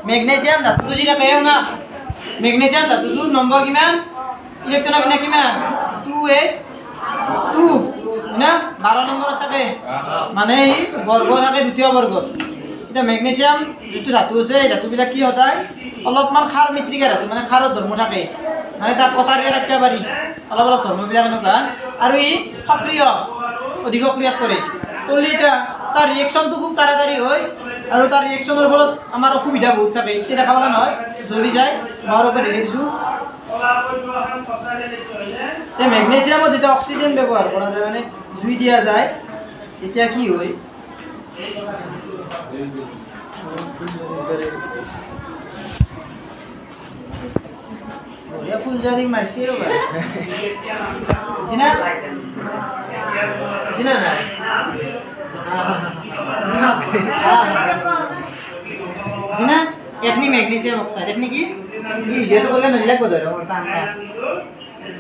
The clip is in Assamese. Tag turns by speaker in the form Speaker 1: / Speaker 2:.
Speaker 1: মেগনেছিয়াম ধাতুটো যেটা পেও না মেগনেছিয়াম ধাতুটো নম্বৰ কিমান ইলেক্ট্ৰন বিনা কিমান 282 না 12 নম্বৰত থাকে মানে এই বৰ্গ থাকে দ্বিতীয় বৰ্গ এটা মেগনেছিয়াম যেটো ধাতু আছে এই ধাতুবিলাক কি হয় অলপমান ক্ষাৰ মিত্ৰিকা ধাতু মানে ক্ষাৰৰ ধৰ্ম থাকে মানে তাক কটাৰিয়ে ৰাখিব পাৰি অলপ অলপ ধৰ্মবিলাক এনেকুৱা আৰু ই সক্ৰিয় অধিক সক্ৰিয়াত কৰে কলি এটা তাৰ ৰিয়েকচনটো খুব তাড়াতাড়ি হয় আৰু তাৰ ৰিয়েকচনৰ ফলত আমাৰ অসুবিধা বহুত থাকে এতিয়া দেখা পালা নহয় জ্বলি যায় বাৰ ওপৰত দেখিছো এই মেগনেছিয়ামত যেতিয়া অক্সিজেন ব্যৱহাৰ কৰা যায় মানে জুই দিয়া যায় তেতিয়া কি হয় ya ফুলজারি মারছি রে ভাই জিনা জিনা না জিনা এখনি ম্যাগনেসিয়াম অক্সাইড এখনি কি এই ভিডিওটো করলে নলিলা কো ধরো আমার তা আন্দাজ